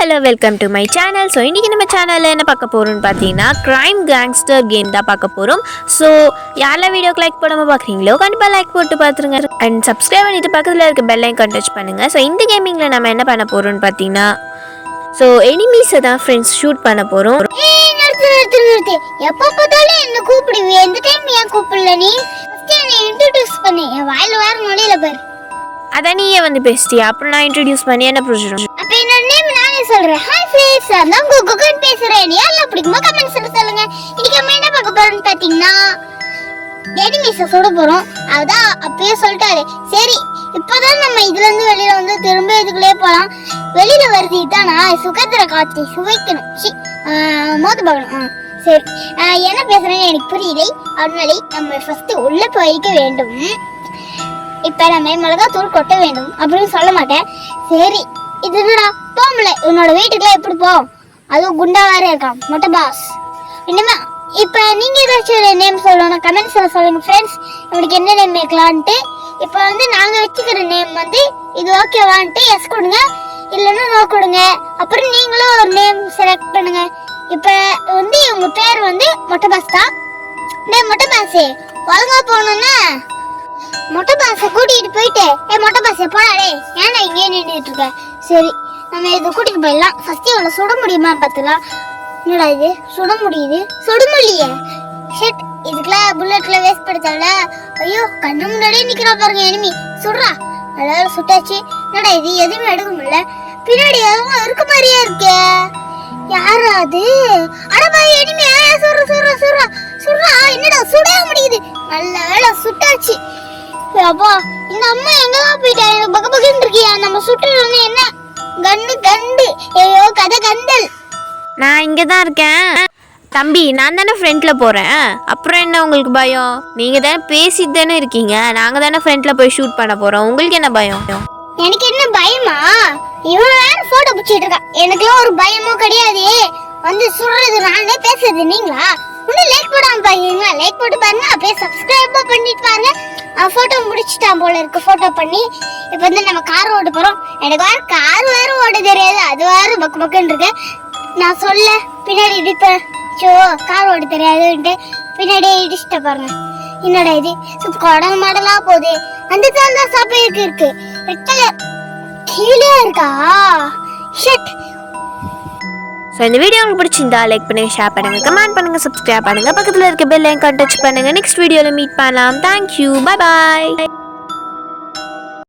Hello welcome to my channel. So இன்றைக்கி நம்ம சேனலில் என்ன பார்க்க போகிறோம்னு பார்த்தீங்கன்னா க்ரைம் கேங்ஸ்டர் கேம் தான் பார்க்க போகிறோம். ஸோ யாரெல்லாம் வீடியோக்கு லைக் போடாமல் பார்க்குறீங்களோ கண்டிப்பாக லைக் போட்டு பார்த்துருங்க அண்ட் சப்ஸ்கிரைப் பண்ணிட்டு பக்கத்தில் இருக்க பெல் ஐக்கான் டச் பண்ணுங்கள். ஸோ இந்த கேமிங்கில் நம்ம என்ன பண்ண போகிறோம்னு பார்த்தீங்கன்னா ஸோ எனிமீஸை தான் ஃப்ரெண்ட்ஸ் ஷூட் பண்ண போகிறோம். எப்போ பார்த்தாலும் என்ன கூப்பிடுவே, எந்த டைம் ஏன் கூப்பிடல? நீ இன்ட்ரோடியூஸ் பண்ணி என் வாயில வேற நொடியில பாரு. அதான் நீயே வந்து பேசிட்டியா, அப்புறம் நான் இன்ட்ரோடியூஸ் பண்ணி என்ன பிரயோஜனம்? அப்ப என்னோட நேம் நானே சொல்றேன். ஹாய் ஃப்ரெண்ட்ஸ், நான் குகுன் பேசுறேன். யாரெல்லாம் பிடிக்குமோ கமெண்ட்ஸ் சொல்லுங்க. இன்னைக்கு நம்ம என்ன பார்க்க போறோம்னு பாத்தீங்கன்னா எனிமீஸை சுட போறோம். அதான் அப்பயே சொல்லிட்டாரு. சரி, இப்பதான் நம்ம இதுல இருந்து வெளியில வந்து திரும்ப இதுக்குள்ளே போலாம். வெளியில வருது தான் நான் சுகந்திர காட்சி சுவைக்கணும். மோது பார்க்கணும். சரி, என்ன பேசுறேன்னு எனக்கு புரியலை. அதனால நம்ம ஃபர்ஸ்ட் உள்ள போயிருக்க வேண்டும். இப்ப நம்ம மிளகாத்தூள் கொட்ட வேண்டும் அப்படின்னு சொல்ல மாட்டேன். சரி, இது என்னடா போம்ல, உன்னோட வீட்டுக்குலாம் எப்படி போம்? அதுவும் குண்டா வேற இருக்கான் மொட்டை பாஸ். இனிமே இப்ப நீங்க ஏதாச்சும் ஒரு நேம் சொல்லணும், கமெண்ட்ஸ்ல சொல்லுங்க ஃப்ரெண்ட்ஸ். உங்களுக்கு என்ன நேம் வைக்கலான்ட்டு. இப்ப வந்து நாங்க வச்சுக்கிற நேம் வந்து இது ஓகேவான்ட்டு எஸ் கொடுங்க, இல்லைன்னா நோ கொடுங்க. அப்புறம் நீங்களும் ஒரு நேம் செலக்ட் பண்ணுங்க. இப்ப வந்து உங்க பேர் வந்து மொட்டை பாஸ் தான். மொட்டை பாஸ் ஒழுங்கா போகணும்னா மொட்டை பாஸை கூட்டிகிட்டு போயிட்டு மொட்டை பாஸை போடாடே, ஏன்னா இங்கே நின்றுட்டு இருக்க. சரி, நம்ம இதை கூட்டிட்டு போயிடலாம். ஃபர்ஸ்ட் இவ்வளோ சுட முடியுமா பார்த்துலாம். என்னடா இது சுட முடியுது, சுட முடியலையே. ஷெட், இதுக்கெல்லாம் புல்லட்ல வேஸ்ட் படுத்தால. ஐயோ, கண்ணு முன்னாடியே நிக்கிறா பாருங்க எனிமி. சுடுறா, அதாவது சுட்டாச்சு. என்னடா இது எதுவுமே எடுக்க முடியல. பின்னாடி எதுவும் இருக்க மாதிரியே இருக்கே. யாரா அது? அடப்பா, எனிமி சுடுற சுடுற சுடுறா சுடுறா. என்னடா சுடவே முடியுது. நல்ல வேலை சுட்டாச்சு. அப்பா, இந்த அம்மா எங்கதான் போயிட்டா? எனக்கு பக்க பக்கன்னு இருக்கியா? நம்ம சுட்டுறது என்ன கண்டு கண்டு. ஐயோ, கதை கந்தல். நான் இங்கே தான் இருக்கேன் தம்பி. நான் தானே ஃப்ரண்ட்டில் போகிறேன், அப்புறம் என்ன உங்களுக்கு பயம்? நீங்கள் தானே பேசிட்டு தானே இருக்கீங்க, நாங்கள் தானே ஃப்ரண்ட்டில் போய் ஷூட் பண்ண போகிறோம். உங்களுக்கு என்ன பயம்? எனக்கு என்ன பயமா? இவன் வேற போட்டோ பிடிச்சிட்டு இருக்கா. எனக்குலாம் ஒரு பயமோ கிடையாது. வந்து சுடுறது நானே, பேசுறது நீங்களா? இன்னும் லைக் போடாம பாருங்க. லைக் போட்டு பாருங்க, அப்படியே சப்ஸ்கிரைப் பண்ணிட்டு பாருங்க. போட்டோ முடிச்சிட்டான் போல இருக்கு போட்டோ பண்ணி. இப்போ வந்து நம்ம கார் ஓட்ட போறோம். எனக்கு வேற கார் வேற ஓட்ட தெரியாது, அது வேற பக்கு பக்குன்னு இருக்கு. நான் சொல்ல பின்னாடி இடிப்பேன். சோ, கார் ஓட்ட தெரியாதுன்ட்டு பின்னாடியே இடிச்சிட்ட பாருங்க. என்னடா இது குடல் மாடலா போகுது. அந்த தாள் தான் சாப்பிட்டு இருக்கு. வெட்டல கீழே இருக்கா. ஷட். ஸோ இந்த வீடியோ உங்களுக்கு பிடிச்சிருந்தா லைக் பண்ணுங்கள், ஷேர் பண்ணுங்கள், கமெண்ட் பண்ணுங்கள், சப்ஸ்கிரைப் பண்ணுங்கள், பக்கத்தில் இருக்க பெல் ஐக்கான் டச் பண்ணுங்கள். நெக்ஸ்ட் வீடியோவில் மீட் பண்ணலாம். Thank you, bye bye.